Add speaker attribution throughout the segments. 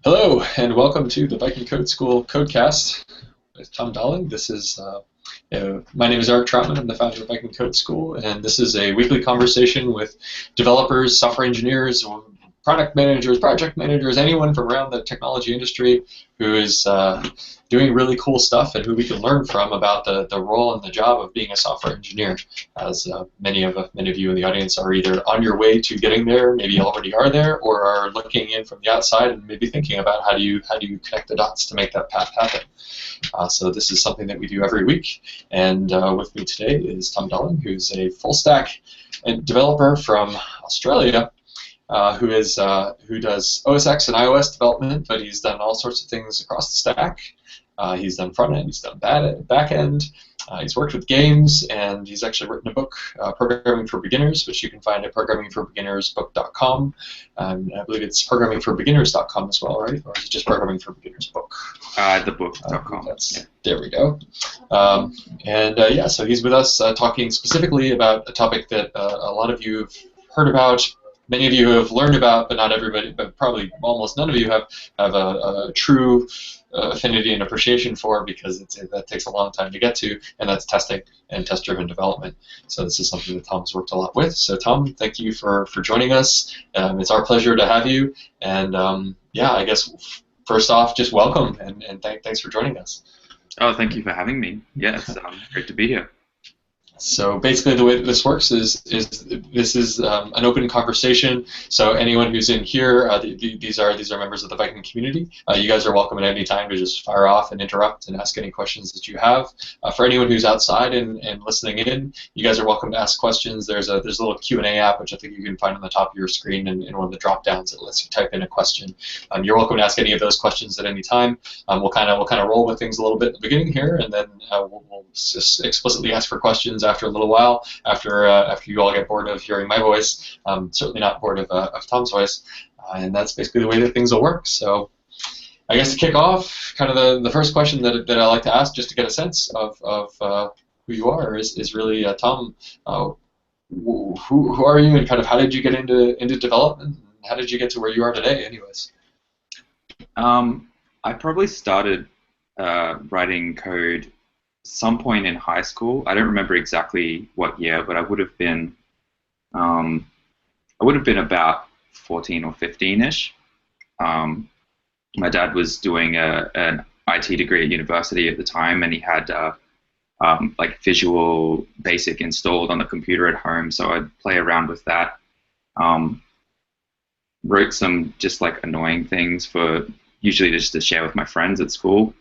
Speaker 1: Hello, and welcome to the Viking Code School Codecast with Tom Dalling. My name is Erik Trautman. I'm the founder of Viking Code School, and this is a weekly conversation with developers, software engineers, product managers, project managers, anyone from around the technology industry who is doing really cool stuff and who we can learn from about the role and the job of being a software engineer. As many of you in the audience are either on your way to getting there, maybe already are there, or are looking in from the outside and maybe thinking about how do you connect the dots to make that path happen. So this is something that we do every week, and with me today is Tom Dalling, who's a full stack developer from Australia. Who does OS X and iOS development, but he's done all sorts of things across the stack. He's done front end, he's done back end, he's worked with games, and he's actually written a book, Programming for Beginners, which you can find at programmingforbeginnersbook.com. I believe it's programmingforbeginners.com as well, right? Or is it just Programming for Beginners book?
Speaker 2: Thebook.com.
Speaker 1: Yeah. There we go. So he's with us talking specifically about a topic that a lot of you have heard about. Many of you have learned about, but not everybody, but probably almost none of you have a true affinity and appreciation for, because that takes a long time to get to, and that's testing and test-driven development. So this is something that Tom's worked a lot with. So Tom, thank you for joining us. It's our pleasure to have you. And I guess first off, just welcome and thanks for joining us.
Speaker 2: Oh, thank you for having me. Yeah, it's great to be here.
Speaker 1: So basically the way that this works is this is an open conversation. So anyone who's in here, these are members of the Viking community. You guys are welcome at any time to just fire off and interrupt and ask any questions that you have. For anyone who's outside and listening in, you guys are welcome to ask questions. There's a little Q&A app, which I think you can find on the top of your screen in one of the drop downs that lets you type in a question. You're welcome to ask any of those questions at any time. We'll kind of roll with things a little bit at the beginning here, and then we'll just explicitly ask for questions after a little while, after you all get bored of hearing my voice. Certainly not bored of Tom's voice, and that's basically the way that things will work. So I guess to kick off, kind of the first question that I like to ask, just to get a sense of who you are, is really Tom. Who are you, and kind of how did you get into development? How did you get to where you are today, anyways?
Speaker 2: I probably started writing code some point in high school. I don't remember exactly what year, but I would have been about 14 or 15-ish. My dad was doing an IT degree at university at the time, and he had like Visual Basic installed on the computer at home, so I'd play around with that. Wrote some just like annoying things for usually just to share with my friends at school,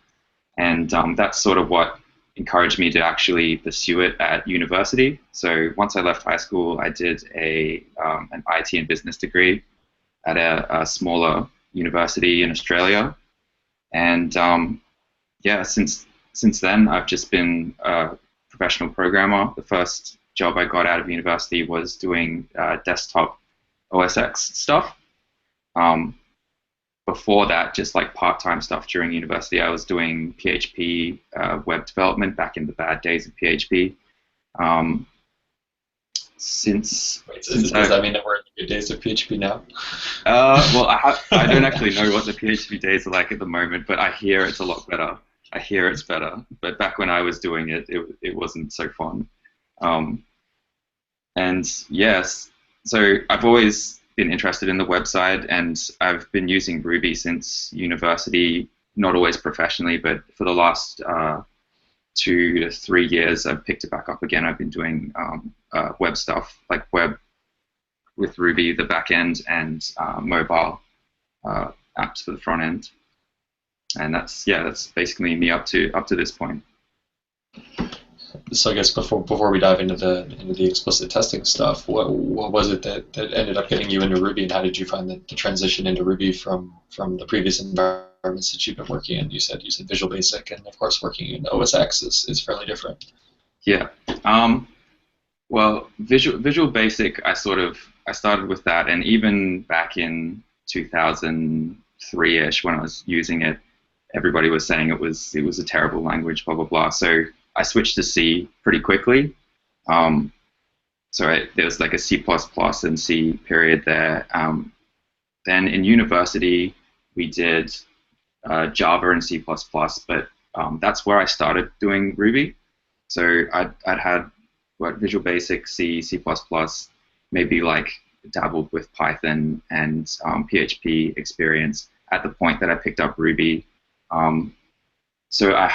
Speaker 2: and that's sort of what encouraged me to actually pursue it at university. So once I left high school, I did an IT and business degree at a smaller university in Australia, and since then I've just been a professional programmer. The first job I got out of university was doing desktop OS X stuff. Before that, just like part-time stuff during university, I was doing PHP web development back in the bad days of PHP. Does
Speaker 1: that mean that we're in the good days of PHP now?
Speaker 2: Well, I don't actually know what the PHP days are like at the moment, but I hear it's a lot better. I hear it's better. But back when I was doing it, it wasn't so fun. And yes, so I've always been interested in the website, and I've been using Ruby since university, not always professionally, but for the last 2 to 3 years I've picked it back up again. I've been doing web stuff, like web with Ruby, the back end, and mobile apps for the front end. And that's basically me up to this point.
Speaker 1: So I guess before we dive into the explicit testing stuff, what was it that ended up getting you into Ruby, and how did you find the transition into Ruby from the previous environments that you've been working in? You said Visual Basic, and of course working in OS X is fairly different.
Speaker 2: Yeah. Well, Visual Basic, I started with that, and even back in 2003-ish when I was using it, everybody was saying it was a terrible language, blah blah blah. So I switched to C pretty quickly. There was like a C++ and C period there. Then in university, we did Java and C++, but that's where I started doing Ruby. So I'd had Visual Basic, C++, maybe like dabbled with Python and PHP experience at the point that I picked up Ruby. So I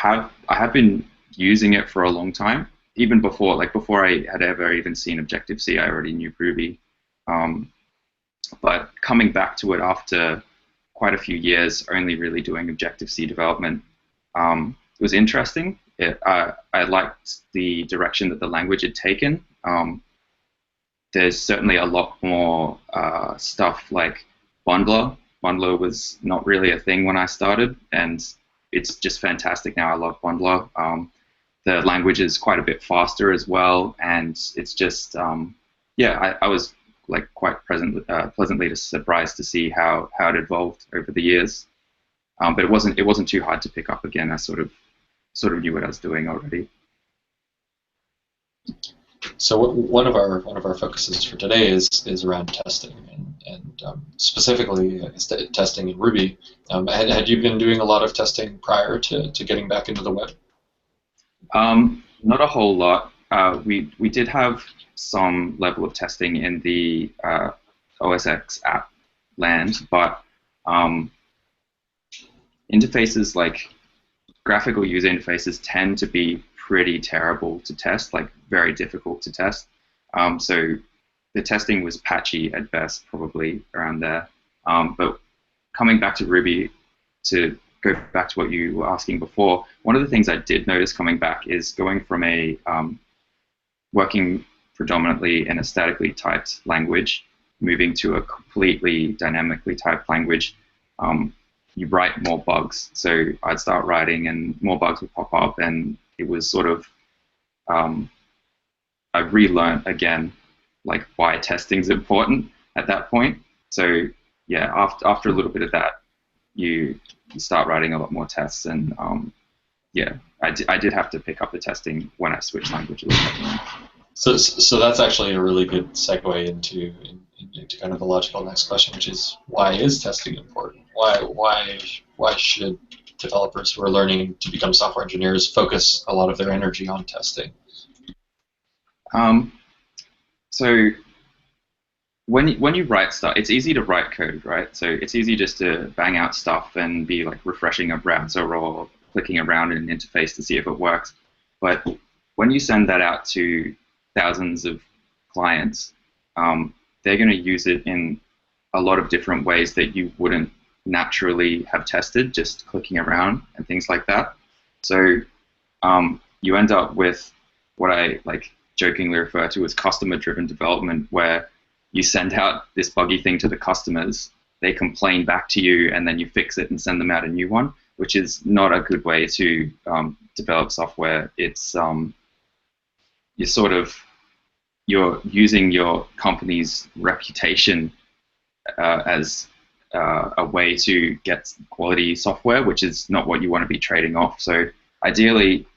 Speaker 2: have been using it for a long time. Even before I had ever even seen Objective-C, I already knew Ruby. But coming back to it after quite a few years only really doing Objective-C development, it was interesting. I liked the direction that the language had taken. There's certainly a lot more stuff like bundler. Bundler was not really a thing when I started, and it's just fantastic now. I love bundler. The language is quite a bit faster as well, and it's just I was like quite pleasantly surprised to see how it evolved over the years. But it wasn't too hard to pick up again. I sort of knew what I was doing already.
Speaker 1: So one of our focuses for today is around testing and specifically testing in Ruby. Had you been doing a lot of testing prior to getting back into the web?
Speaker 2: Not a whole lot. We did have some level of testing in the OS X app land, but interfaces like graphical user interfaces tend to be pretty terrible to test, like very difficult to test. So the testing was patchy at best, probably around there. But coming back to Ruby, to go back to what you were asking before, one of the things I did notice coming back is going from a working predominantly in a statically typed language, moving to a completely dynamically typed language. You write more bugs. So I'd start writing and more bugs would pop up, and it was sort of, I relearned again, like why testing is important at that point. So yeah, after a little bit of that, you start writing a lot more tests, and yeah, I did have to pick up the testing when I switched languages.
Speaker 1: So that's actually a really good segue into kind of the logical next question, which is, why is testing important? Why should developers who are learning to become software engineers focus a lot of their energy on testing?
Speaker 2: So when you write stuff, it's easy to write code, right? So it's easy just to bang out stuff and be like refreshing a browser or clicking around in an interface to see if it works. But when you send that out to thousands of clients, they're going to use it in a lot of different ways that you wouldn't naturally have tested, just clicking around and things like that. So you end up with what I like jokingly refer to as customer-driven development, where you send out this buggy thing to the customers, they complain back to you, and then you fix it and send them out a new one, which is not a good way to develop software. It's you're using your company's reputation as a way to get quality software, which is not what you want to be trading off. So ideally,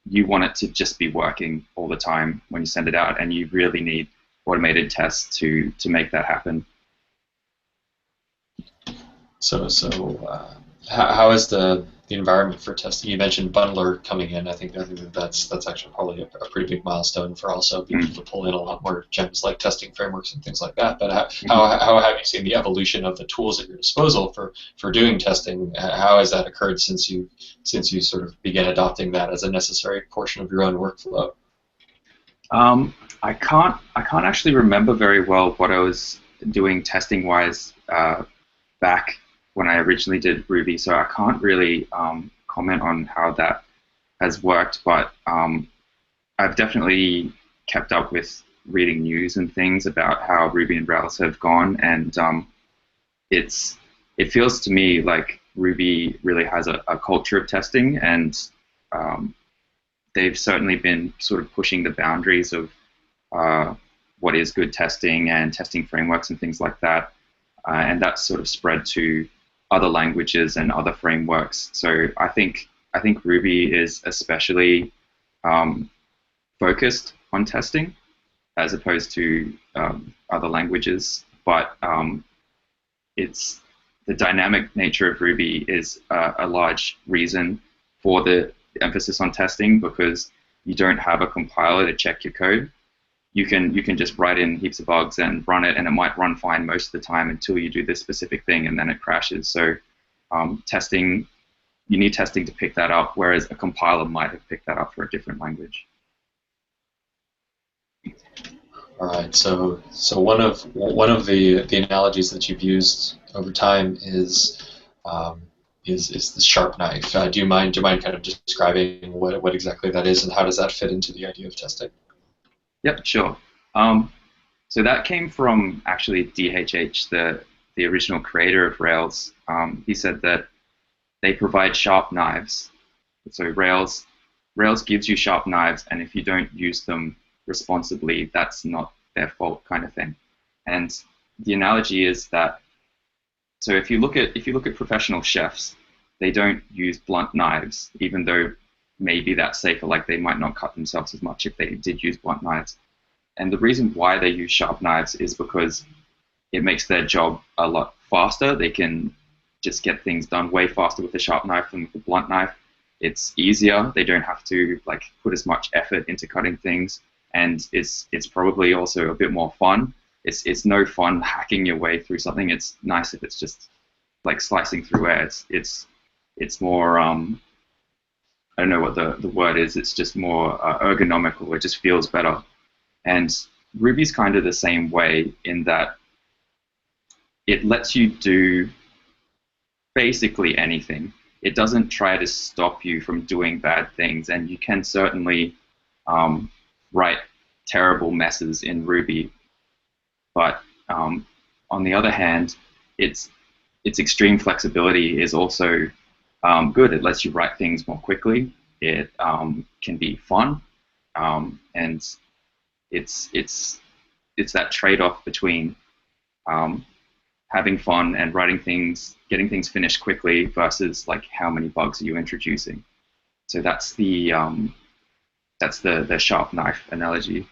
Speaker 2: you want it to just be working all the time when you send it out, and you really need automated tests to make that happen. So
Speaker 1: how is the environment for testing? You mentioned bundler coming in. I think that's actually probably a pretty big milestone for also being able to pull in a lot more gems like testing frameworks and things like that. But how have you seen the evolution of the tools at your disposal for doing testing? How has that occurred since you sort of began adopting that as a necessary portion of your own workflow?
Speaker 2: I can't actually remember very well what I was doing testing wise back when I originally did Ruby, so I can't really comment on how that has worked, but I've definitely kept up with reading news and things about how Ruby and Rails have gone, and it feels to me like Ruby really has a culture of testing, and they've certainly been sort of pushing the boundaries of what is good testing and testing frameworks and things like that, and that's sort of spread to other languages and other frameworks. So I think Ruby is especially focused on testing as opposed to other languages, but it's the dynamic nature of Ruby is a large reason for the emphasis on testing, because you don't have a compiler to check your code. You can just write in heaps of bugs and run it, and it might run fine most of the time until you do this specific thing, and then it crashes. So testing, you need testing to pick that up, whereas a compiler might have picked that up for a different language.
Speaker 1: All right. So one of the analogies that you've used over time is the sharp knife. Do you mind kind of describing what exactly that is, and how does that fit into the idea of testing?
Speaker 2: Yep, sure. So that came from actually DHH, the original creator of Rails. He said that they provide sharp knives. So Rails gives you sharp knives, and if you don't use them responsibly, that's not their fault, kind of thing. And the analogy is that, so if you look at professional chefs, they don't use blunt knives, even though maybe that's safer. Like, they might not cut themselves as much if they did use blunt knives. And the reason why they use sharp knives is because it makes their job a lot faster. They can just get things done way faster with a sharp knife than with a blunt knife. It's easier. They don't have to put as much effort into cutting things, and it's probably also a bit more fun. It's no fun hacking your way through something. It's nice if it's just like slicing through air. It's more I don't know what the word is. It's just more ergonomical. It just feels better. And Ruby's kind of the same way, in that it lets you do basically anything. It doesn't try to stop you from doing bad things, and you can certainly write terrible messes in Ruby. But on the other hand, its extreme flexibility is also good. It lets you write things more quickly. It can be fun, and it's that trade-off between having fun and writing things, getting things finished quickly, versus how many bugs are you introducing. So that's the sharp knife analogy.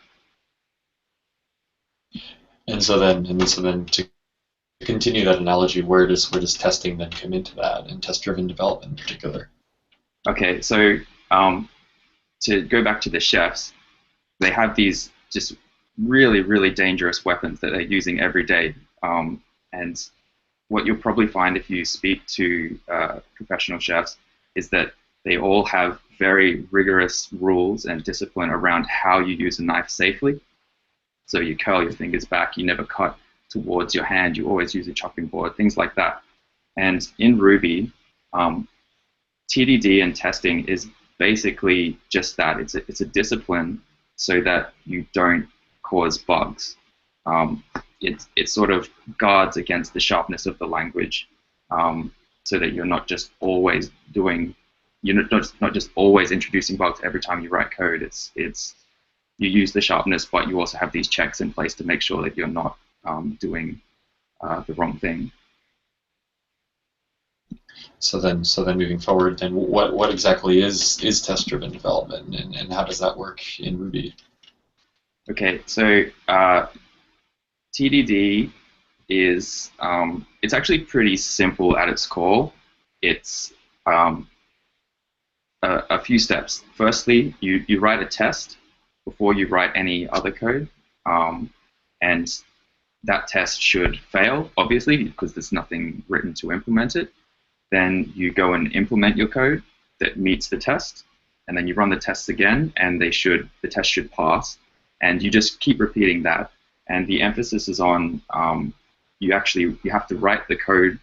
Speaker 1: And so then to continue that analogy, where does testing then come into that, and test-driven development in particular?
Speaker 2: Okay, so to go back to the chefs, they have these just really, really dangerous weapons that they're using every day. And what you'll probably find if you speak to professional chefs is that they all have very rigorous rules and discipline around how you use a knife safely. So you curl your fingers back, you never cut towards your hand, you always use a chopping board, things like that. And in Ruby, TDD and testing is basically just that. It's a discipline so that you don't cause bugs. It sort of guards against the sharpness of the language, so that you're not just always not just always introducing bugs every time you write code. You use the sharpness, but you also have these checks in place to make sure that you're not doing the wrong thing.
Speaker 1: So then moving forward, then what exactly is test-driven development, and how does that work in Ruby?
Speaker 2: Okay, so TDD is it's actually pretty simple at its core. It's a few steps. Firstly, you write a test before you write any other code, and that test should fail, obviously, because there's nothing written to implement it. Then you go and implement your code that meets the test, and then you run the tests again, and the test should pass, and you just keep repeating that. And the emphasis is on you have to write the code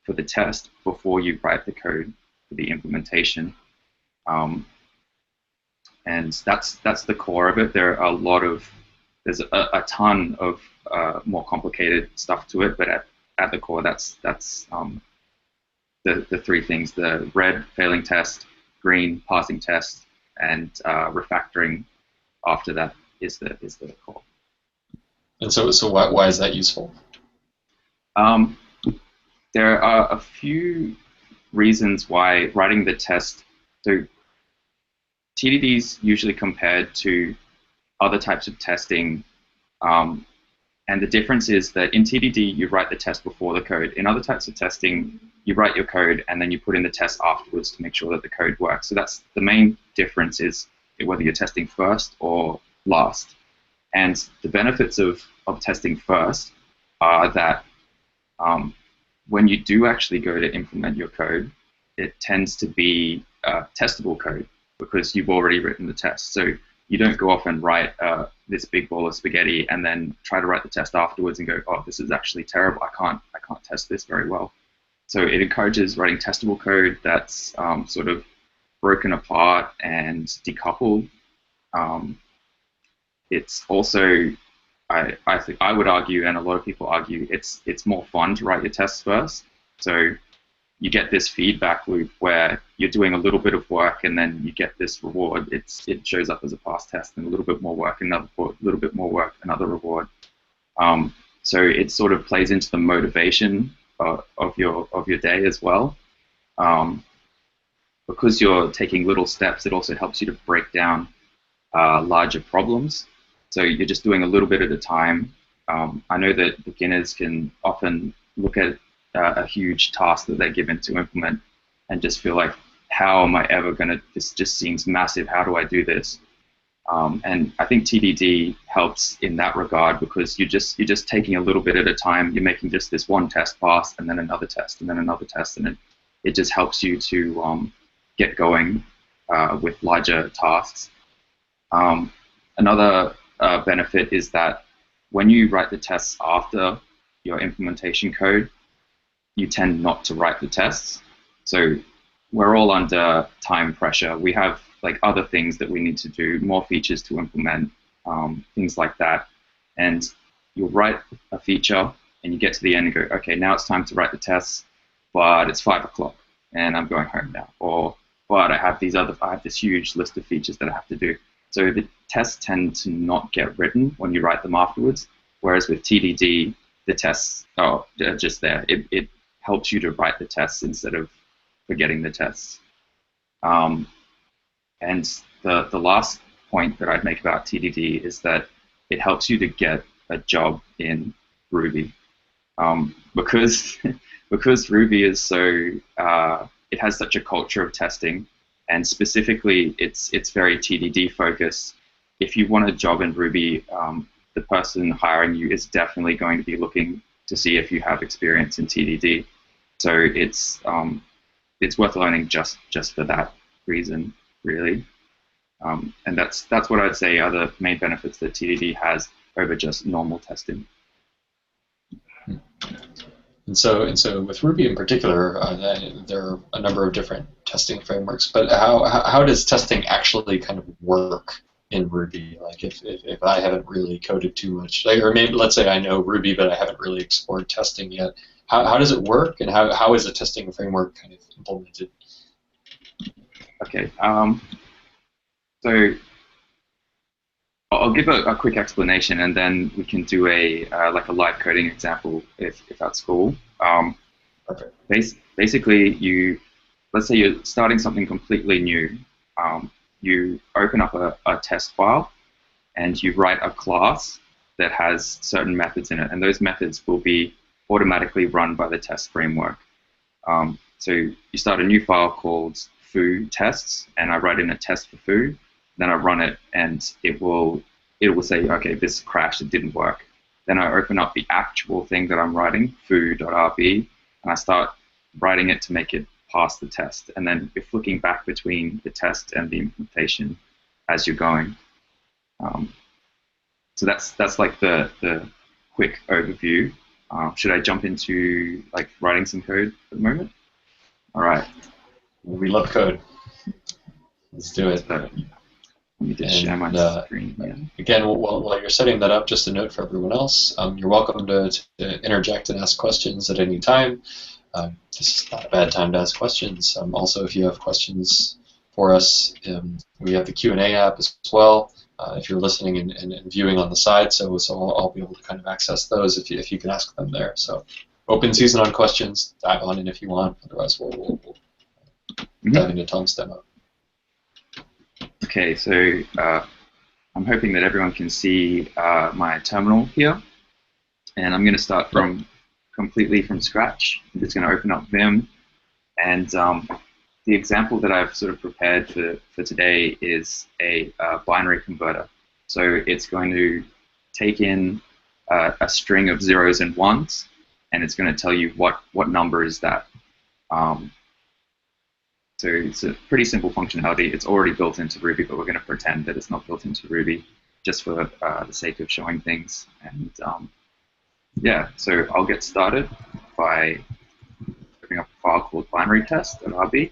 Speaker 2: for the test before you write the code for the implementation. And that's the core of it. There's a ton of more complicated stuff to it, but at the core, that's the three things: the red, failing test; green, passing test; and refactoring after that is the core.
Speaker 1: And so why is that useful?
Speaker 2: There are a few reasons why writing the test. So TDD is usually compared to other types of testing And the difference is that in TDD, you write the test before the code. In other types of testing, you write your code and then you put in the test afterwards to make sure that the code works. So that's the main difference, is whether you're testing first or last. And the benefits of testing first are that when you do actually go to implement your code, it tends to be testable code because you've already written the test. So you don't go off and write this big ball of spaghetti and then try to write the test afterwards and go, oh, this is actually terrible. I can't test this very well. So it encourages writing testable code that's sort of broken apart and decoupled. It's also, I think I would argue, and a lot of people argue, it's more fun to write your tests first. So you get this feedback loop where you're doing a little bit of work and then you get this reward. It shows up as a pass test, and a little bit more work, another little bit more work, another reward. So it sort of plays into the motivation of your day as well. Because you're taking little steps, it also helps you to break down larger problems. So you're just doing a little bit at a time. I know that beginners can often look at a huge task that they're given to implement and just feel like, how am I ever going to, this just seems massive, how do I do this? And I think TDD helps in that regard, because you're just taking a little bit at a time. You're making just this one test pass and then another test and then another test, and it just helps you to get going with larger tasks. Another benefit is that when you write the tests after your implementation code, you tend not to write the tests. So we're all under time pressure. We have like other things that we need to do, more features to implement, things like that. And you'll write a feature and you get to the end and go, okay, now it's time to write the tests, but it's 5 o'clock and I'm going home now. Or, but I have this huge list of features that I have to do. So the tests tend to not get written when you write them afterwards, whereas with TDD, the tests are just there. It helps you to write the tests instead of forgetting the tests. And the last point that I'd make about TDD is that it helps you to get a job in Ruby. Because Ruby is so, it has such a culture of testing, and specifically it's very TDD focused. If you want a job in Ruby, the person hiring you is definitely going to be looking to see if you have experience in TDD. So it's worth learning just for that reason, really. And that's what I'd say are the main benefits that TDD has over just normal testing.
Speaker 1: And so with Ruby in particular, there are a number of different testing frameworks. But how does testing actually kind of work in Ruby? Like if I haven't really coded too much, or maybe let's say I know Ruby but I haven't really explored testing yet. How does it work, and how is a testing framework kind of implemented?
Speaker 2: Okay. So I'll give a quick explanation, and then we can do like a live coding example if that's cool.
Speaker 1: Perfect.
Speaker 2: Basically, let's say you're starting something completely new. You open up a test file, and you write a class that has certain methods in it, and those methods will be automatically run by the test framework. So you start a new file called foo tests, and I write in a test for foo. Then I run it, and it will say, okay, this crashed, it didn't work. Then I open up the actual thing that I'm writing, foo.rb, and I start writing it to make it pass the test. And then you're flicking back between the test and the implementation as you're going. So that's like the quick overview. Should I jump into like writing some code at the moment? All right.
Speaker 1: We love code. Let's do it.
Speaker 2: Let me just share my screen here.
Speaker 1: Again, while you're setting that up, just a note for everyone else, you're welcome to interject and ask questions at any time. This is not a bad time to ask questions. Also, if you have questions for us, we have the Q&A app as well. If you're listening and viewing on the side, so I'll be able to kind of access those if you can ask them there. So open season on questions, dive on in if you want. Otherwise, we'll dive into Tom's demo.
Speaker 2: Okay, so I'm hoping that everyone can see my terminal here. And I'm going to start completely from scratch. I'm just going to open up Vim. And the example that I've sort of prepared for today is a binary converter. So it's going to take in a string of zeros and ones, and it's going to tell you what number is that. So it's a pretty simple functionality. It's already built into Ruby, but we're going to pretend that it's not built into Ruby just for the sake of showing things. And yeah, so I'll get started by opening up a file called binary-test.rb.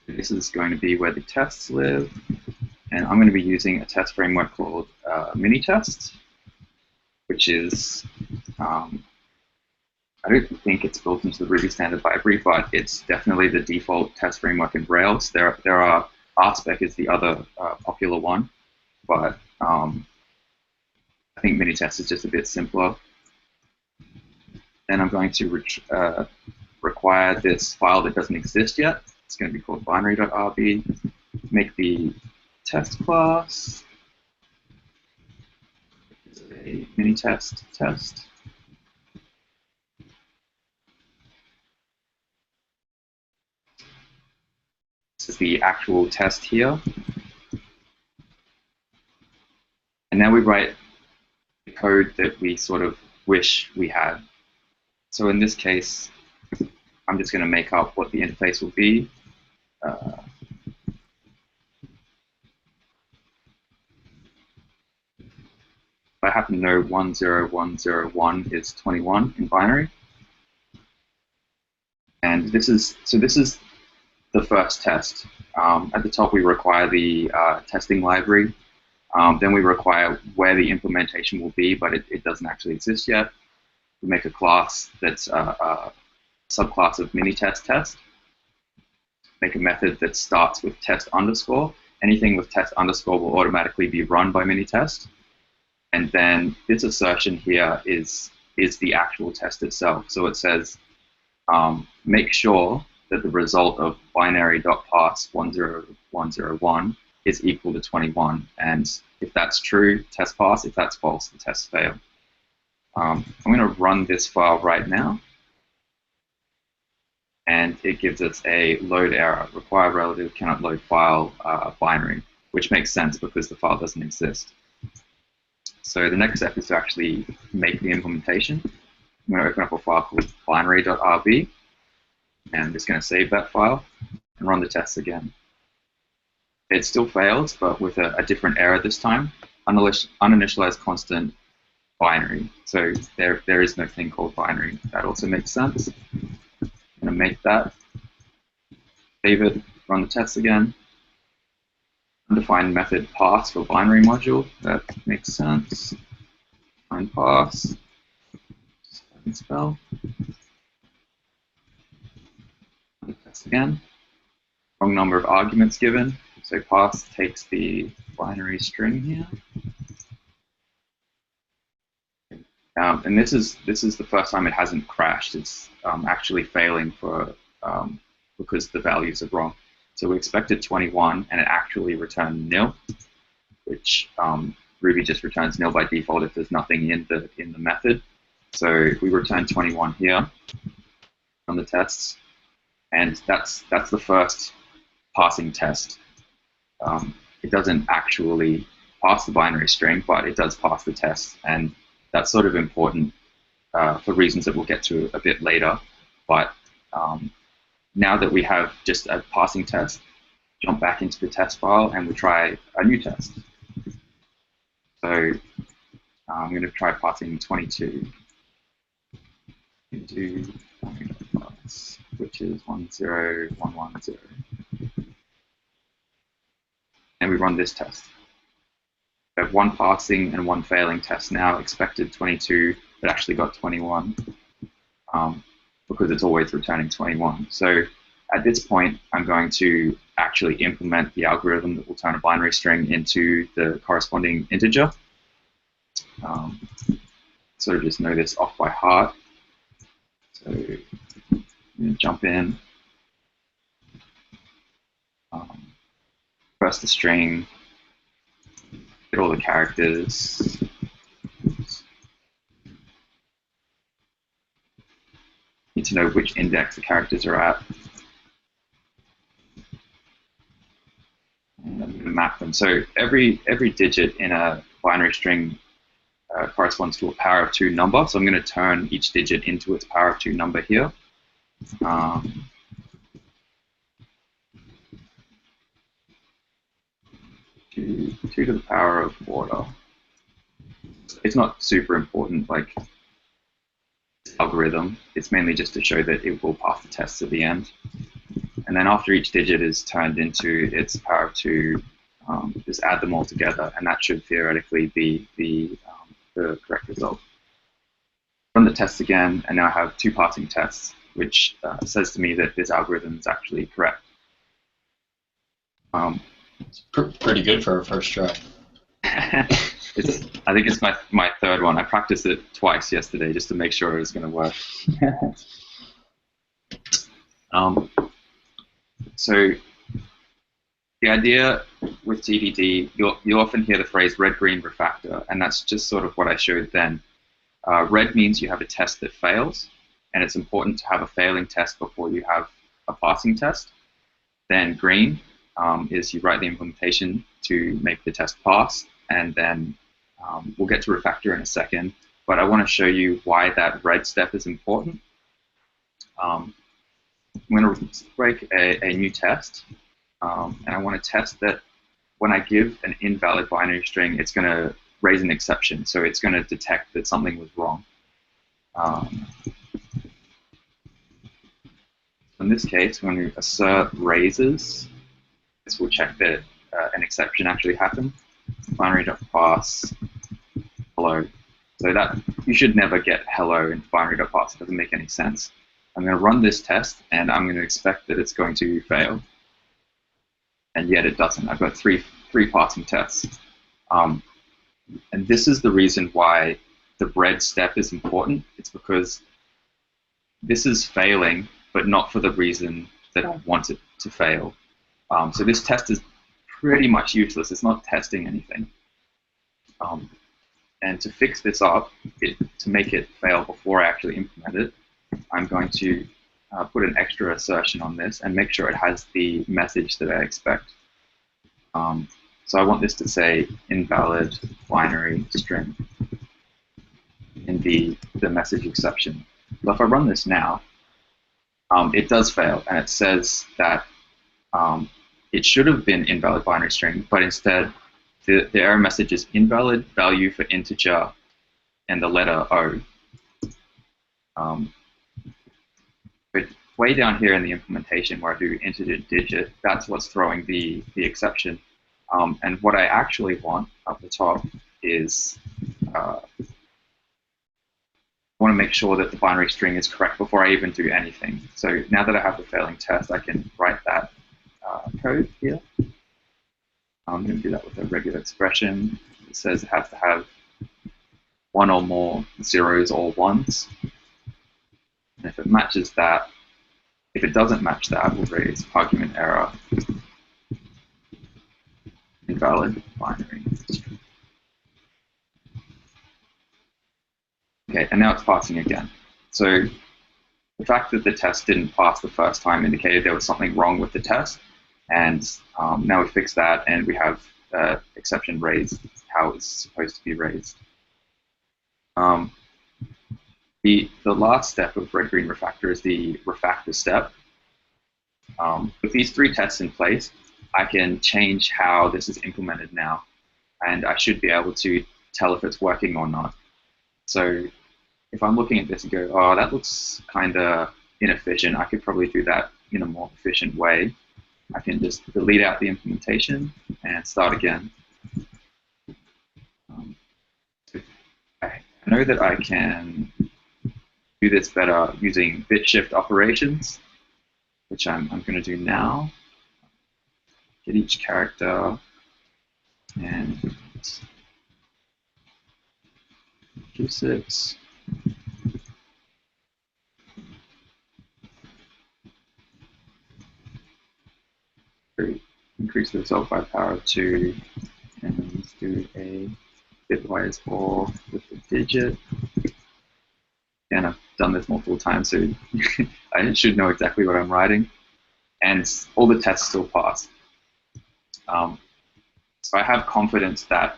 Speaker 2: This is going to be where the tests live. And I'm going to be using a test framework called Minitest, which is, I don't think it's built into the Ruby standard library, but it's definitely the default test framework in Rails. There are RSpec is the other popular one, but I think Minitest is just a bit simpler. Then I'm going to require this file that doesn't exist yet. It's going to be called binary.rb. Make the test class. It's a Minitest test. This is the actual test here. And now we write the code that we sort of wish we had. So in this case, I'm just going to make up what the interface will be. I happen to know 10101 is 21 in binary. And this is the first test. At the top, we require the testing library. Then we require where the implementation will be, but it doesn't actually exist yet. We make a class that's a subclass of Minitest test. Make a method that starts with test underscore. Anything with test underscore will automatically be run by Minitest. And then this assertion here is the actual test itself. So it says, make sure that the result of binary.parse10101 is equal to 21. And if that's true, test pass. If that's false, the test fail. I'm going to run this file right now. And it gives us a load error. Require relative cannot load file binary, which makes sense because the file doesn't exist. So the next step is to actually make the implementation. I'm going to open up a file called binary.rb. And I'm just going to save that file and run the tests again. It still fails, but with a different error this time. Uninitialized constant binary. So there is no thing called binary. That also makes sense. I'm going to make that. Save it, run the tests again. Undefined method pass for binary module. That makes sense. Find pass. Spell. Run the test again. Wrong number of arguments given. So pass takes the binary string here. And this is the first time it hasn't crashed. It's actually failing because the values are wrong. So we expected 21, and it actually returned nil, which Ruby just returns nil by default if there's nothing in the method. So if we return 21 here on the tests, and that's the first passing test. It doesn't actually pass the binary string, but it does pass the test, and that's sort of important for reasons that we'll get to a bit later. But now that we have just a passing test, jump back into the test file and we try a new test. So I'm going to try passing 22 into which is 10110. And we run this test. We have one passing and one failing test now. Expected 22, but actually got 21 because it's always returning 21. So at this point, I'm going to actually implement the algorithm that will turn a binary string into the corresponding integer. Sort of just know this off by heart. So I'm going to jump in. First the string, get all the characters. Oops. to know which index the characters are at. And I'm going to map them. So every digit in a binary string corresponds to a power of 2 number. So I'm going to turn each digit into its power of 2 number here. 2 to the power of order. It's not super important, like algorithm. It's mainly just to show that it will pass the tests at the end. And then after each digit is turned into its power of 2, just add them all together, and that should theoretically be the correct result. Run the tests again, and now I have 2 passing tests, which says to me that this algorithm is actually correct.
Speaker 1: It's pretty good for a first try.
Speaker 2: I think it's my third one. I practiced it twice yesterday just to make sure it was going to work. So the idea with TDD, you'll often hear the phrase red-green refactor, and that's just sort of what I showed then. Red means you have a test that fails, and it's important to have a failing test before you have a passing test. Then green is you write the implementation to make the test pass, and then we'll get to refactor in a second, but I want to show you why that red step is important. I'm going to break a new test, and I want to test that when I give an invalid binary string, it's going to raise an exception, so it's going to detect that something was wrong. In this case, when we assert raises, this will check that an exception actually happened. Binary.pass hello. So that you should never get hello in binary.pass. It doesn't make any sense. I'm going to run this test, and I'm going to expect that it's going to fail. And yet it doesn't. I've got three passing tests. And this is the reason why the red step is important. It's because this is failing, but not for the reason that I want it to fail. So this test is pretty much useless. It's not testing anything. And to fix this up, to make it fail before I actually implement it, I'm going to put an extra assertion on this and make sure it has the message that I expect. So I want this to say invalid binary string in the message exception. So if I run this now, it does fail, and it says that it should have been invalid binary string, but instead the error message is invalid value for integer and the letter O. But way down here in the implementation where I do integer digit, that's what's throwing the exception. And what I actually want up the top is I want to make sure that the binary string is correct before I even do anything. So now that I have the failing test, I can write that code here. I'm going to do that with a regular expression. It says it has to have 1 or more zeros or ones. And if it matches that, if it doesn't match that, we'll raise argument error invalid binary string. Okay, and now it's passing again. So the fact that the test didn't pass the first time indicated there was something wrong with the test. And now we fix that, and we have exception raised how it's supposed to be raised. The last step of red-green refactor is the refactor step. With these 3 tests in place, I can change how this is implemented now, and I should be able to tell if it's working or not. So if I'm looking at this and go, oh, that looks kind of inefficient, I could probably do that in a more efficient way. I can just delete out the implementation and start again. I know that I can do this better using bit shift operations, which I'm going to do now. Get each character and reduce it. Increase the result by power of 2, and do a bitwise OR with the digit. And I've done this multiple times, so I should know exactly what I'm writing. And all the tests still pass. So I have confidence that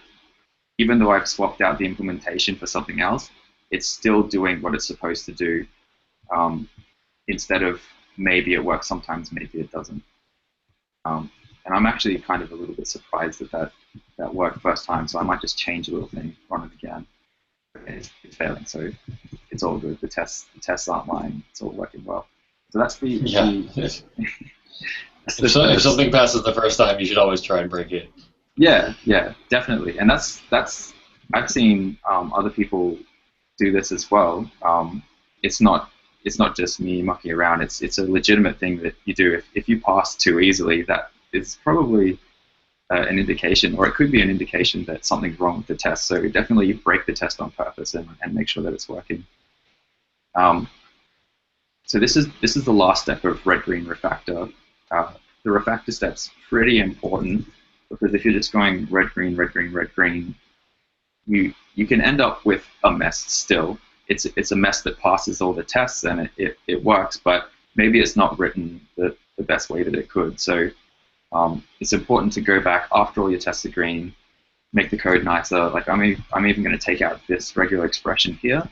Speaker 2: even though I've swapped out the implementation for something else, it's still doing what it's supposed to do, instead of maybe it works sometimes, maybe it doesn't. And I'm actually kind of a little bit surprised that worked first time, so I might just change a little thing, run it again. It's failing, so it's all good. The tests aren't lying. It's all working well. So that's the
Speaker 1: if something passes the first time, you should always try and break it.
Speaker 2: Yeah, definitely. And that's I've seen other people do this as well. It's not just me mucking around. It's a legitimate thing that you do. If you pass too easily, that is probably an indication, or it could be an indication that something's wrong with the test. So definitely break the test on purpose and make sure that it's working. So this is the last step of red-green refactor. The refactor step's pretty important because if you're just going red-green, red-green, red-green, you can end up with a mess still. It's a mess that passes all the tests and it works, but maybe it's not written the best way that it could. So it's important to go back after all your tests are green, make the code nicer. Like I'm even going to take out this regular expression here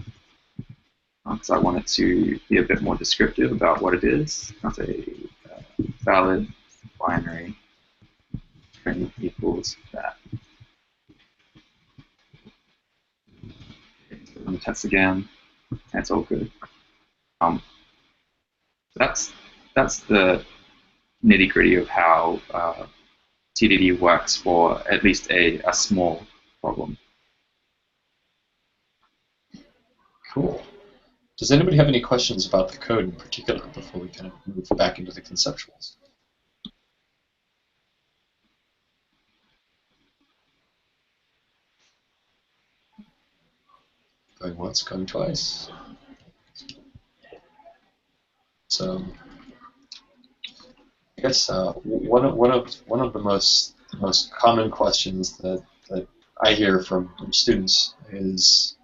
Speaker 2: because I want it to be a bit more descriptive about what it is. I'll say valid binary string equals that. Run the tests again, and it's all good. That's the nitty-gritty of how TDD works for at least a small problem.
Speaker 1: Cool. Does anybody have any questions about the code in particular before we kind of move back into the conceptuals? Going once, going twice. So I guess one of the most common questions that I hear from students is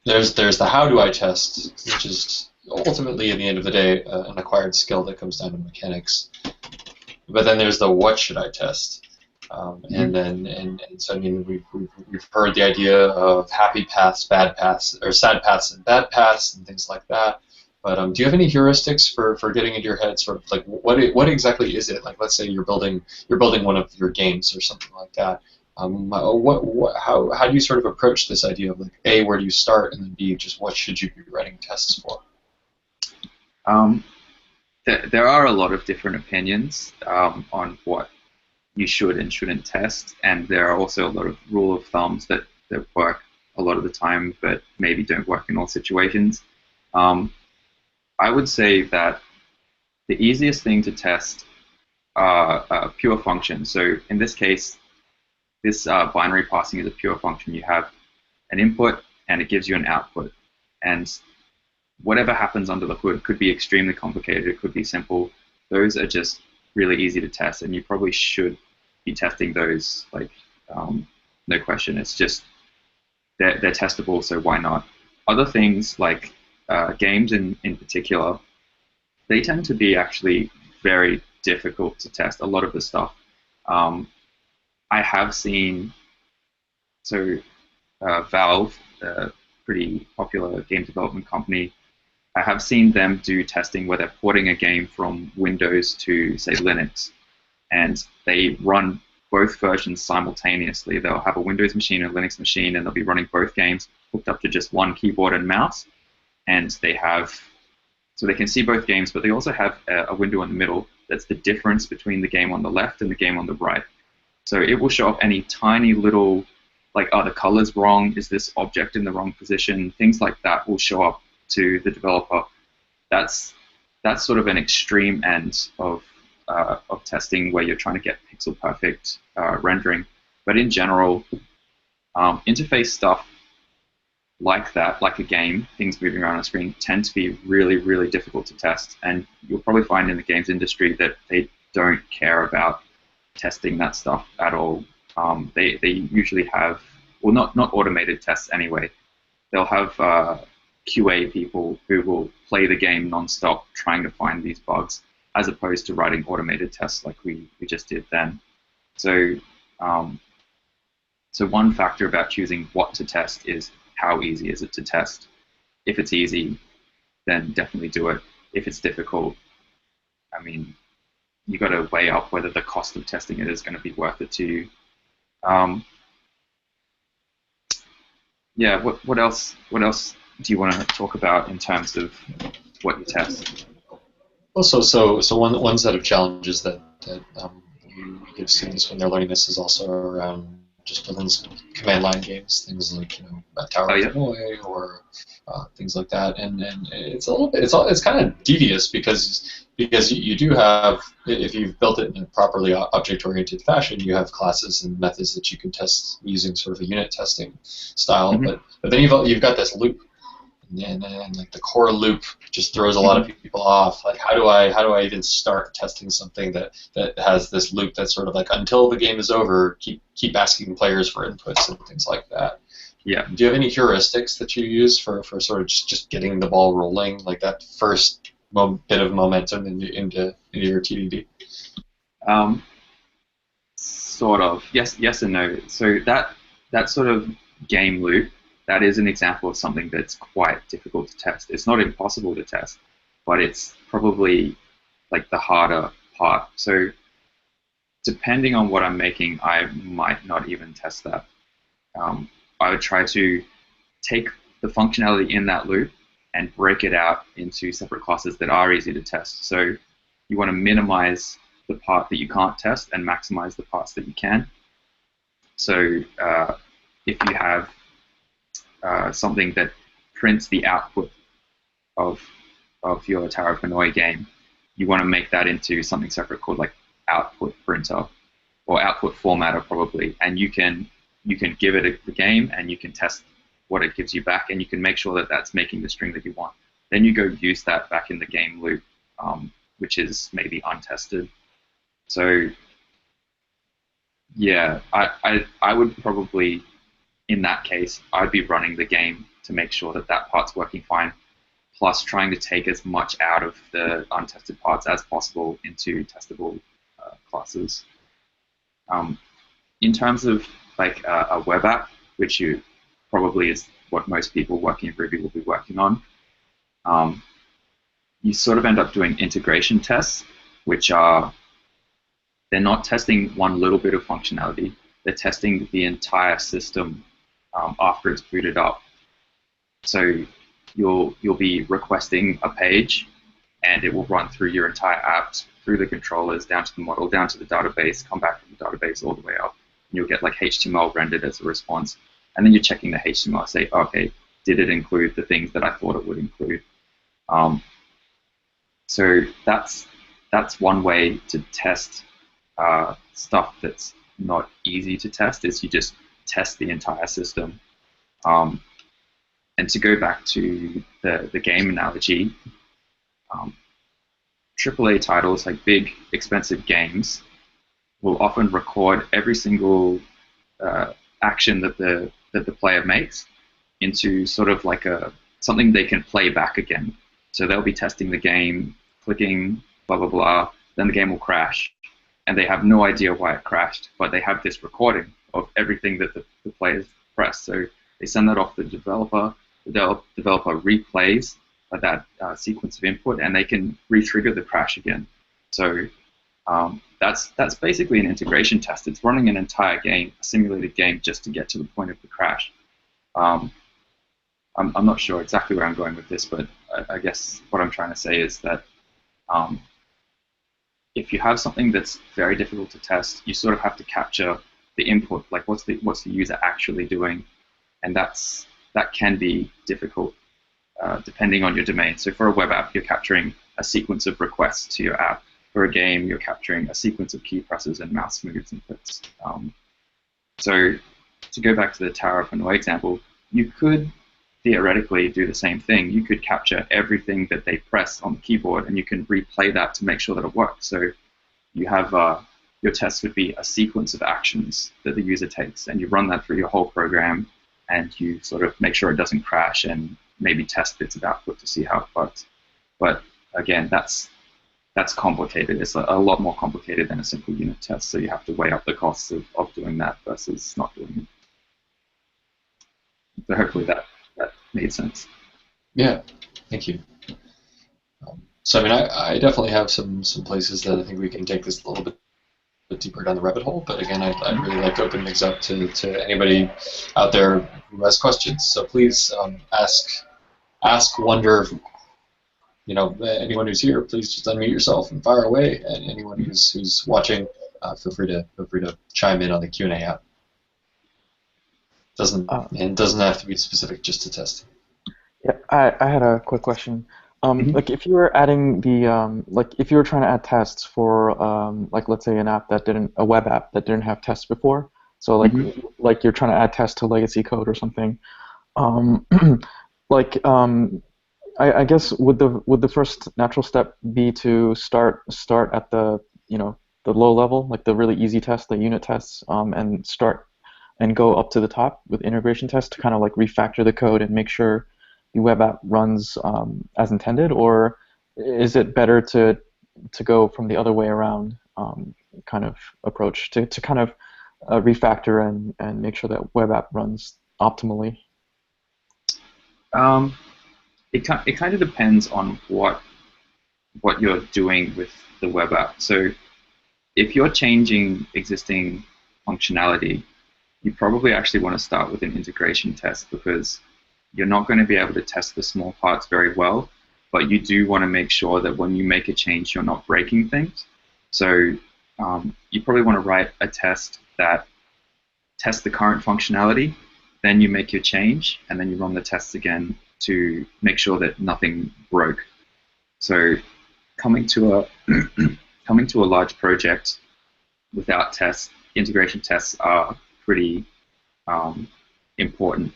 Speaker 1: there's the how do I test, which is ultimately at the end of the day an acquired skill that comes down to mechanics. But then there's the what should I test. And so I mean we've heard the idea of happy paths, bad paths, or sad paths and bad paths and things like that. But do you have any heuristics for getting into your head, sort of like what exactly is it? Like let's say you're building one of your games or something like that. How do you sort of approach this idea of like A, where do you start, and then B, just what should you be writing tests for?
Speaker 2: There are a lot of different opinions on what you should and shouldn't test, and there are also a lot of rule of thumbs that work a lot of the time, but maybe don't work in all situations. I would say that the easiest thing to test are pure functions. So in this case, this binary passing is a pure function. You have an input, and it gives you an output. And whatever happens under the hood could be extremely complicated. It could be simple. Those are just really easy to test, and you probably should be testing those. Like, no question. It's just they're testable, so why not? Other things like games in particular, they tend to be actually very difficult to test. A lot of the stuff. I have seen, Valve, a pretty popular game development company, I have seen them do testing where they're porting a game from Windows to, say, Linux, and they run both versions simultaneously. They'll have a Windows machine and a Linux machine, and they'll be running both games hooked up to just one keyboard and mouse, and they can see both games, but they also have a window in the middle that's the difference between the game on the left and the game on the right. So it will show up any tiny little, like, are the colors wrong? Is this object in the wrong position? Things like that will show up to the developer. That's sort of an extreme end of testing where you're trying to get pixel perfect rendering. But in general, interface stuff like that, like a game, things moving around on a screen, tend to be really, really difficult to test. And you'll probably find in the games industry that they don't care about testing that stuff at all. They usually have, well, not automated tests anyway. They'll have QA people who will play the game nonstop trying to find these bugs, as opposed to writing automated tests like we just did then. So, so one factor about choosing what to test is how easy is it to test. If it's easy, then definitely do it. If it's difficult, I mean, you got to weigh up whether the cost of testing it is going to be worth it to you. Yeah. What else? What else do you want to talk about in terms of what you test?
Speaker 1: Also, so one set of challenges that you give students when they're learning this is also around just building some command line games, things like Tower of Hanoi or things like that, and it's a little bit it's kind of devious because you do have, if you've built it in a properly object-oriented fashion, you have classes and methods that you can test using sort of a unit testing style,
Speaker 2: Mm-hmm.
Speaker 1: but then you've got this loop. And like the core loop just throws a lot of people off. Like how do I even start testing something that has this loop that's sort of like until the game is over, keep asking players for inputs and things like that.
Speaker 2: Yeah.
Speaker 1: Do you have any heuristics that you use for sort of just getting the ball rolling, like that first bit of momentum into your TDD?
Speaker 2: Sort of. Yes and no. So that sort of game loop, that is an example of something that's quite difficult to test. It's not impossible to test, but it's probably like the harder part. So depending on what I'm making, I might not even test that. I would try to take the functionality in that loop and break it out into separate classes that are easy to test. So you want to minimize the part that you can't test and maximize the parts that you can. So if you have something that prints the output of your Tower of Hanoi game, you want to make that into something separate called like output printer or output formatter probably, and you can give it the game and you can test what it gives you back, and you can make sure that that's making the string that you want. Then you go use that back in the game loop, which is maybe untested. So yeah, I would probably, in that case, I'd be running the game to make sure that that part's working fine, plus trying to take as much out of the untested parts as possible into testable classes. In terms of like a web app, which probably is what most people working in Ruby will be working on, you sort of end up doing integration tests, which are, they're not testing one little bit of functionality, they're testing the entire system after it's booted up. So you'll be requesting a page, and it will run through your entire app, through the controllers, down to the model, down to the database, come back from the database all the way up, and you'll get like HTML rendered as a response. And then you're checking the HTML, say, okay, did it include the things that I thought it would include? So that's one way to test stuff that's not easy to test, is you just test the entire system. And to go back to the game analogy, AAA titles, like big, expensive games, will often record every single action that the player makes into sort of like something they can play back again. So they'll be testing the game, clicking, blah, blah, blah, then the game will crash. And they have no idea why it crashed, but they have this recording of everything that the players pressed. So they send that off to the developer. The developer replays that sequence of input, and they can re-trigger the crash again. So that's basically an integration test. It's running an entire game, a simulated game, just to get to the point of the crash. I'm not sure exactly where I'm going with this, but I guess what I'm trying to say is that if you have something that's very difficult to test, you sort of have to capture the input, like what's the user actually doing, and that can be difficult depending on your domain. So for a web app, you're capturing a sequence of requests to your app. For a game, you're capturing a sequence of key presses and mouse moves and clicks. So to go back to the Tower of Hanoi example, you could theoretically do the same thing. You could capture everything that they press on the keyboard, and you can replay that to make sure that it works. So you have your test would be a sequence of actions that the user takes, and you run that through your whole program, and you sort of make sure it doesn't crash, and maybe test bits of output to see how it works. But again, that's complicated. It's a lot more complicated than a simple unit test, so you have to weigh up the costs of doing that versus not doing it. So hopefully that made sense.
Speaker 1: Yeah, thank you. So I mean, I definitely have some places that I think we can take this a little bit deeper down the rabbit hole. But again, I'd really like to open things up to anybody out there who has questions. So please ask, wonder. Anyone who's here, please just unmute yourself and fire away. And anyone who's watching, feel free to chime in on the Q&A app. Doesn't have to be specific just to testing.
Speaker 3: Yeah, I had a quick question. Like if you were adding if you were trying to add tests for like let's say a web app that didn't have tests before, so like you're trying to add tests to legacy code or something, I guess would the first natural step be to start at the the low level, like the really easy tests, the unit tests, and go up to the top with integration tests to kind of like refactor the code and make sure the web app runs as intended, or is it better to go from the other way around kind of approach to kind of refactor and make sure that web app runs optimally?
Speaker 2: It kind of depends on what you're doing with the web app. So if you're changing existing functionality, you probably actually want to start with an integration test, because you're not going to be able to test the small parts very well, but you do want to make sure that when you make a change, you're not breaking things. So you probably want to write a test that tests the current functionality, then you make your change, and then you run the tests again to make sure that nothing broke. So coming to a large project without tests, integration tests are pretty important,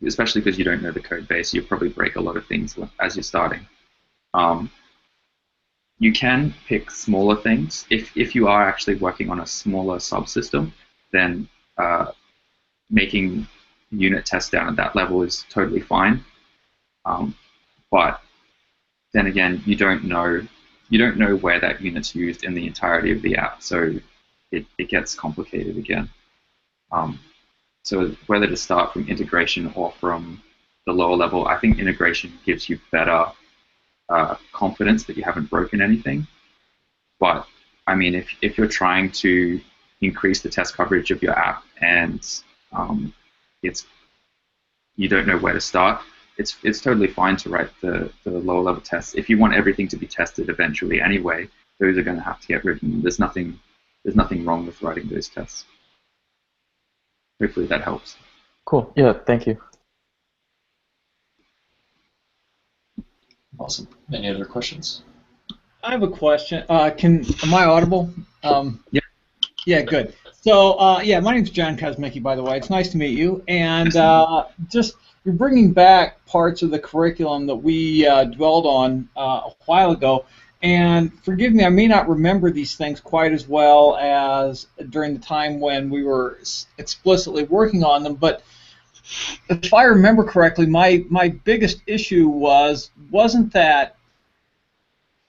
Speaker 2: especially because you don't know the code base. You'll probably break a lot of things as you're starting. You can pick smaller things. If you are actually working on a smaller subsystem, then making unit tests down at that level is totally fine. But then again, you don't know where that unit's used in the entirety of the app, so it gets complicated again. So whether to start from integration or from the lower level, I think integration gives you better confidence that you haven't broken anything. But I mean, if you're trying to increase the test coverage of your app and you don't know where to start, it's totally fine to write the lower level tests. If you want everything to be tested eventually anyway, those are going to have to get written. There's nothing wrong with writing those tests. Hopefully that helps.
Speaker 3: Cool. Yeah, thank you.
Speaker 1: Awesome. Any other questions?
Speaker 4: I have a question. Am I audible?
Speaker 2: Yeah.
Speaker 4: Yeah, good. So, yeah, my name's John Kosmicki, by the way. It's nice to meet you. And just you're bringing back parts of the curriculum that we dwelled on a while ago. And forgive me, I may not remember these things quite as well as during the time when we were explicitly working on them. But if I remember correctly, my biggest issue wasn't that,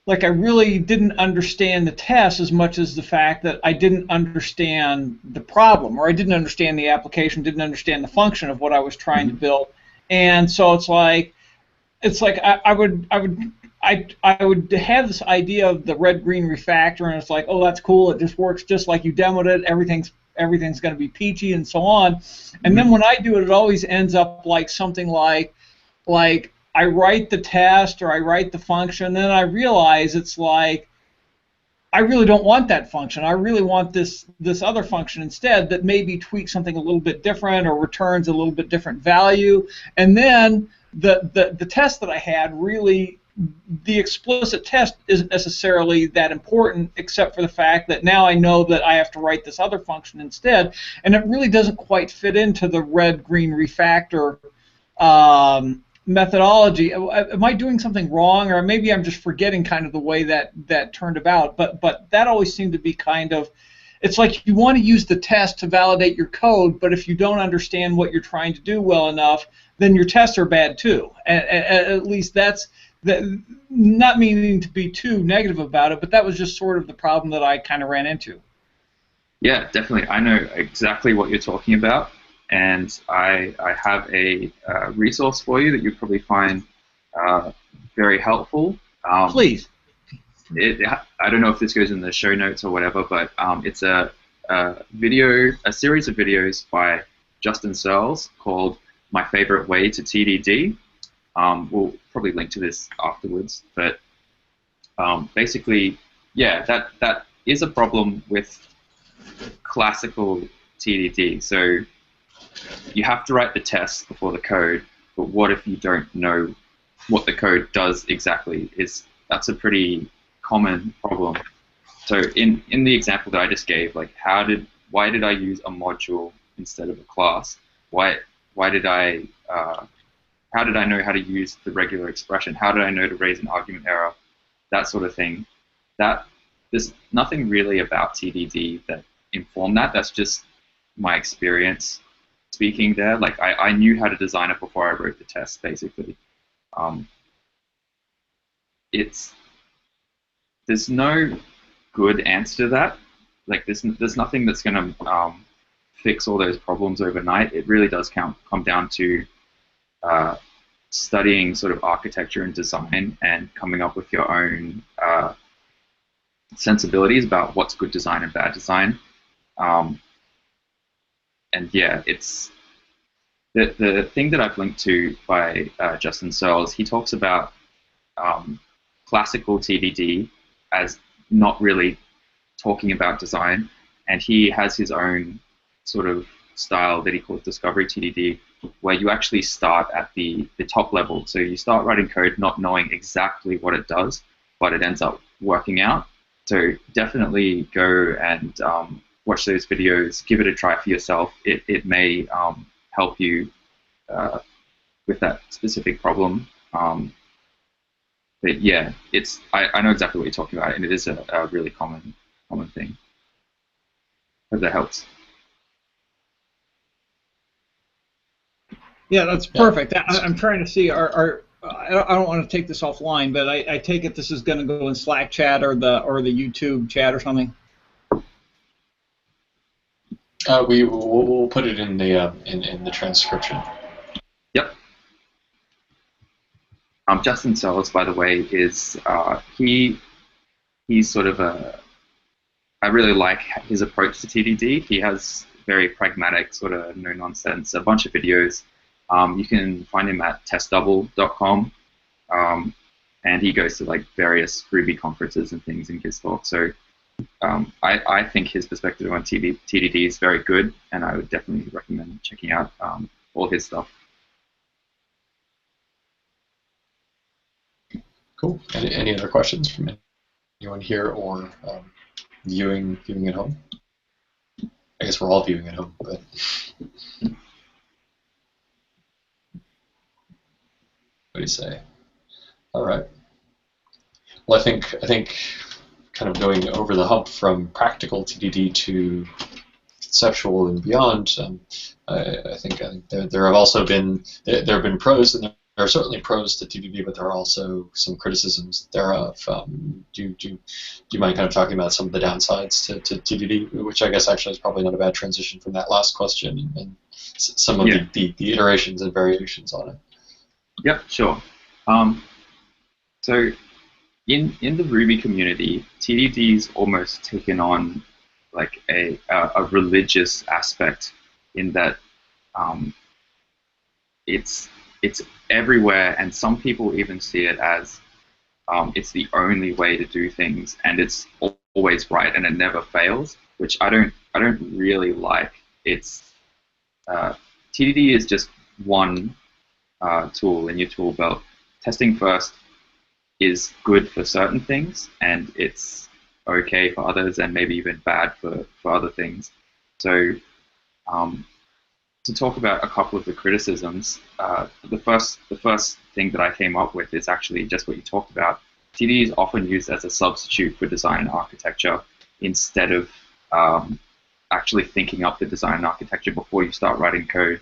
Speaker 4: like, I really didn't understand the test as much as the fact that I didn't understand the problem, or I didn't understand the application, didn't understand the function of what I was trying to build. And so it's like I would have this idea of the red-green refactor, and it's like, oh, that's cool. It just works just like you demoed it. Everything's going to be peachy and so on. And then when I do it, it always ends up like something like I write the test or I write the function, and then I realize it's like I really don't want that function. I really want this other function instead that maybe tweaks something a little bit different or returns a little bit different value. And then the test that I had, really, the explicit test isn't necessarily that important, except for the fact that now I know that I have to write this other function instead, and it really doesn't quite fit into the red-green refactor methodology. Am I doing something wrong, or maybe I'm just forgetting kind of the way that turned about? But that always seemed to be kind of, it's like you want to use the test to validate your code, but if you don't understand what you're trying to do well enough, then your tests are bad too. At least that's not meaning to be too negative about it, but that was just sort of the problem that I kind of ran into.
Speaker 2: Yeah, definitely. I know exactly what you're talking about, and I have a resource for you that you'll probably find very helpful.
Speaker 4: Please.
Speaker 2: I don't know if this goes in the show notes or whatever, but it's a series of videos by Justin Searles called "My Favorite Way to TDD." We'll probably link to this afterwards, but basically, yeah, that is a problem with classical TDD. So you have to write the test before the code, but what if you don't know what the code does exactly? That's a pretty common problem. So in the example that I just gave, like why did I use a module instead of a class? How did I know how to use the regular expression? How did I know to raise an argument error? That sort of thing. There's nothing really about TDD that informed that. That's just my experience speaking there. Like I knew how to design it before I wrote the test, basically. There's no good answer to that. Like there's nothing that's going to fix all those problems overnight. It really does come down to studying sort of architecture and design and coming up with your own sensibilities about what's good design and bad design. And yeah, it's the thing that I've linked to by Justin Searles. He talks about classical TDD as not really talking about design, and he has his own sort of style that he calls discovery TDD, where you actually start at the top level. So you start writing code not knowing exactly what it does, but it ends up working out. So definitely go and watch those videos, give it a try for yourself. It may help you with that specific problem. But yeah, I know exactly what you're talking about, and it is a really common thing. Hope that helps.
Speaker 4: Yeah, that's perfect. I'm trying to see. I don't want to take this offline, but I take it this is going to go in Slack chat or the YouTube chat or something.
Speaker 1: We'll put it in the transcription.
Speaker 2: Yep. Justin Searles, by the way, is he's sort of I really like his approach to TDD. He has very pragmatic, sort of no nonsense, a bunch of videos. You can find him at testdouble.com, and he goes to like various Ruby conferences and things and gives talks. So I think his perspective on TDD is very good, and I would definitely recommend checking out all his stuff.
Speaker 1: Cool. Any other questions from anyone here or viewing at home? I guess we're all viewing at home, but. What do you say? All right. Well, I think kind of going over the hump from practical TDD to conceptual and beyond. I think there have also been there have been pros, and there are certainly pros to TDD, but there are also some criticisms thereof. Do you mind kind of talking about some of the downsides to TDD, which I guess actually is probably not a bad transition from that last question, and some of the iterations and variations on it.
Speaker 2: Yep, sure. So in the Ruby community, TDD's almost taken on like a religious aspect in that it's everywhere, and some people even see it as it's the only way to do things, and it's always right, and it never fails, which I don't really like. It's TDD is just one tool in your tool belt. Testing first is good for certain things, and it's okay for others, and maybe even bad for other things. So to talk about a couple of the criticisms, the first thing that I came up with is actually just what you talked about. TDD is often used as a substitute for design and architecture instead of actually thinking up the design and architecture before you start writing code.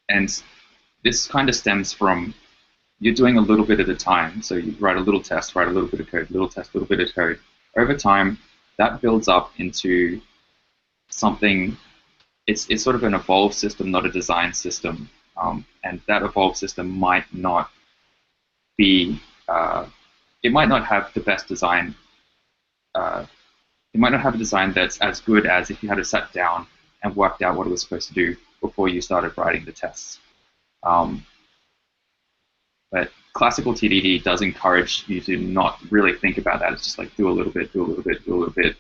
Speaker 2: And this kind of stems from you're doing a little bit at a time. So you write a little test, write a little bit of code, little test, little bit of code. Over time, that builds up into something. It's sort of an evolved system, not a design system. And that evolved system might not be, it might not have the best design. It might not have a design that's as good as if you had to sat down and worked out what it was supposed to do before you started writing the tests. But classical TDD does encourage you to not really think about that. It's just like do a little bit, do a little bit, do a little bit.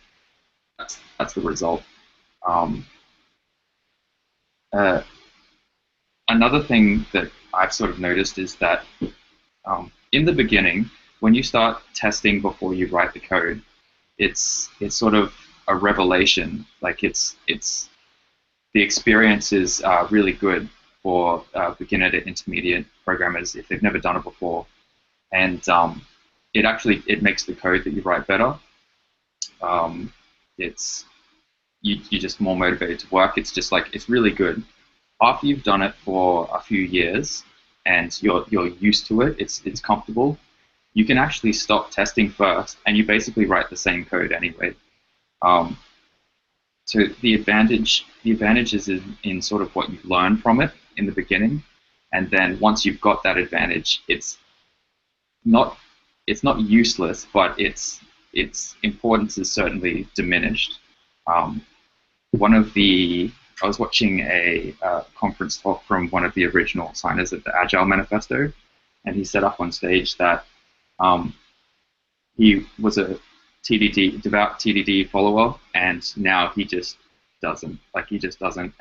Speaker 2: That's the result. Another thing that I've sort of noticed is that in the beginning, when you start testing before you write the code, it's sort of a revelation. Like the experience is really good for beginner to intermediate programmers if they've never done it before, and it makes the code that you write better. You're just more motivated to work. It's just like it's really good. After you've done it for a few years and you're used to it, it's comfortable. You can actually stop testing first, and you basically write the same code anyway. So the advantage is in sort of what you learn from it in the beginning, and then once you've got that advantage, it's not useless, but its importance is certainly diminished. I was watching a conference talk from one of the original signers of the Agile Manifesto, and he said up on stage that he was a devout TDD follower, and now he just doesn't.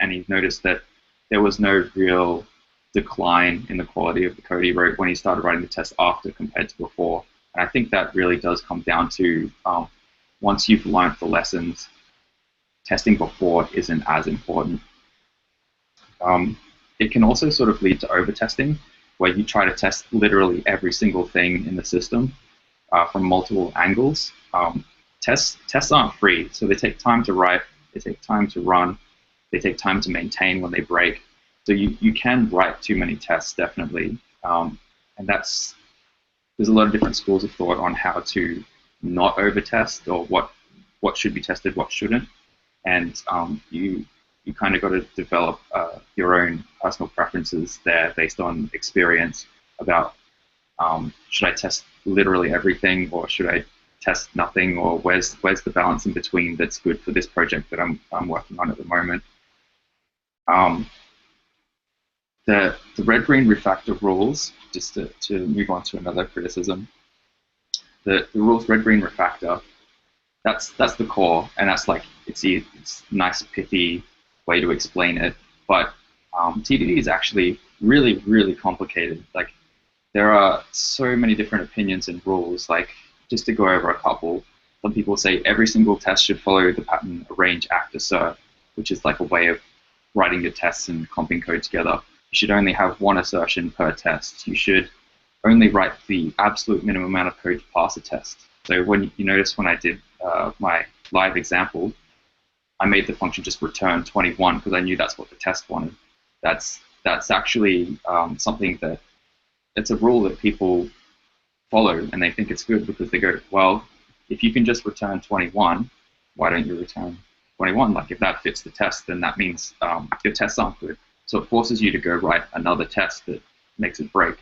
Speaker 2: And he noticed that there was no real decline in the quality of the code he wrote when he started writing the test after compared to before. And I think that really does come down to once you've learned the lessons, testing before isn't as important. It can also sort of lead to over-testing, where you try to test literally every single thing in the system from multiple angles. Tests aren't free, so they take time to write, they take time to run, they take time to maintain when they break. So you can write too many tests, definitely. And there's a lot of different schools of thought on how to not over-test, or what should be tested, what shouldn't. And you kind of got to develop your own personal preferences there based on experience about should I test literally everything, or should I test nothing, or where's the balance in between that's good for this project that I'm working on at the moment. The red-green refactor rules, just to move on to another criticism, the rules red-green refactor, that's the core, and that's like it's nice pithy way to explain it, but TDD is actually really, really complicated. Like there are so many different opinions and rules. Like just to go over a couple, some people say every single test should follow the pattern arrange, act, assert, which is like a way of writing your tests and comping code together. You should only have one assertion per test. You should only write the absolute minimum amount of code to pass a test. So when you notice when I did my live example, I made the function just return 21 because I knew that's what the test wanted. That's actually something that it's a rule that people follow, and they think it's good because they go, well, if you can just return 21, why don't you return 21? Like if that fits the test, then that means your tests aren't good. So it forces you to go write another test that makes it break.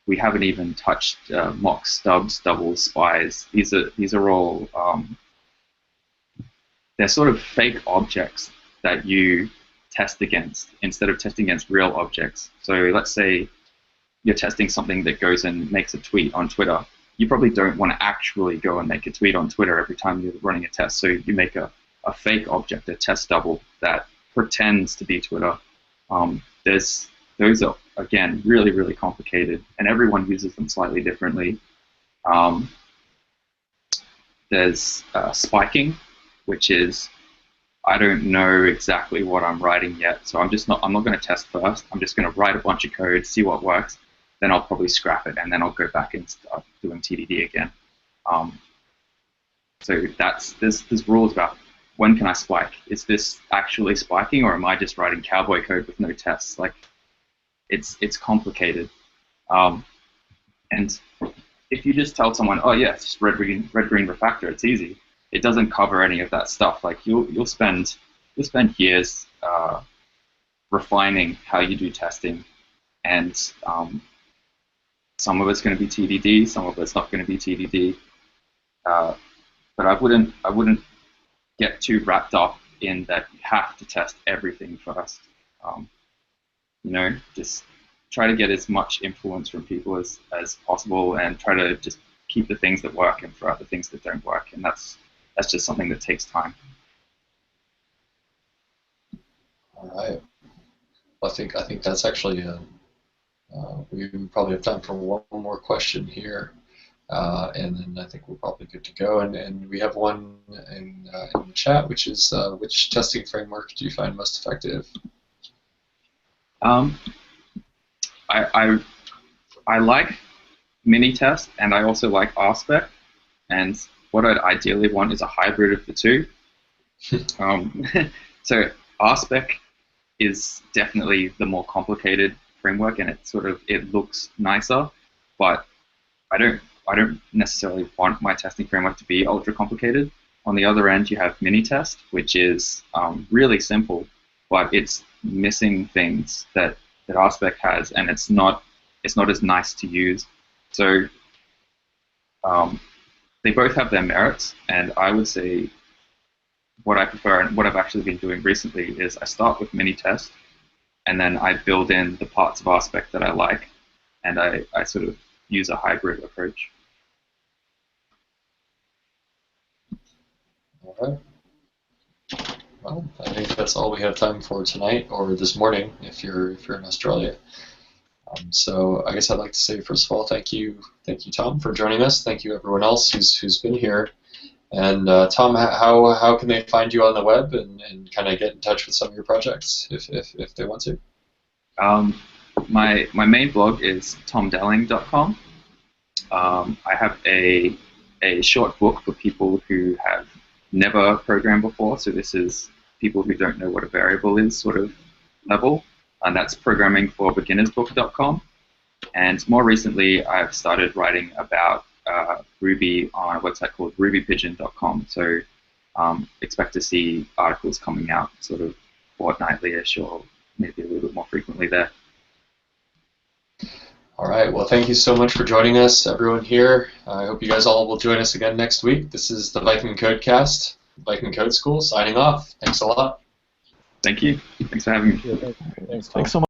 Speaker 2: We haven't even touched mock stubs, doubles, spies. These are all they're sort of fake objects that you test against instead of testing against real objects. So let's say you're testing something that goes and makes a tweet on Twitter. You probably don't want to actually go and make a tweet on Twitter every time you're running a test. So you make a fake object, a test double that pretends to be Twitter. Those are, again, really, really complicated, and everyone uses them slightly differently. There's spiking, which is I don't know exactly what I'm writing yet, so I'm not going to test first. I'm just going to write a bunch of code, see what works, then I'll probably scrap it, and then I'll go back and start doing TDD again. So there's rules about when can I spike? Is this actually spiking, or am I just writing cowboy code with no tests? Like, it's complicated. And if you just tell someone, oh yeah, it's just red green refactor, it's easy. It doesn't cover any of that stuff. Like you'll spend years refining how you do testing, and some of it's going to be TDD, some of it's not going to be TDD. But I wouldn't get too wrapped up in that you have to test everything first. You know, just try to get as much influence from people as possible, and try to just keep the things that work and throw out the things that don't work. And that's just something that takes time.
Speaker 1: All right. Well, I think that's actually we probably have time for one more question here, and then I think we're probably good to go. And we have one in the chat, which is which testing framework do you find most effective?
Speaker 2: I like Minitest, and I also like RSpec, and what I'd ideally want is a hybrid of the two. So RSpec is definitely the more complicated framework, and it looks nicer, but I don't necessarily want my testing framework to be ultra complicated. On the other end, you have Minitest, which is really simple, but it's missing things that RSpec has, and it's not as nice to use. So they both have their merits, and I would say what I prefer and what I've actually been doing recently is I start with Minitest, and then I build in the parts of RSpec that I like, and I sort of use a hybrid approach.
Speaker 1: All right. Well, I think that's all we have time for tonight, or this morning if you're in Australia. So I guess I'd like to say, first of all, thank you, Tom, for joining us. Thank you, everyone else who's been here. And Tom, how can they find you on the web and kind of get in touch with some of your projects if they want to?
Speaker 2: My main blog is tomdalling.com. I have a short book for people who have never programmed before. So this is people who don't know what a variable is sort of level. And that's programmingforbeginnersbook.com. And more recently, I've started writing about Ruby on a website called rubypigeon.com. So expect to see articles coming out sort of fortnightly-ish, or maybe a little bit more frequently there.
Speaker 1: All right. Well, thank you so much for joining us, everyone here. I hope you guys all will join us again next week. This is the Viking Codecast, Viking Code School, signing off. Thanks a lot.
Speaker 2: Thank you. Thanks for having me.
Speaker 3: Thanks so much.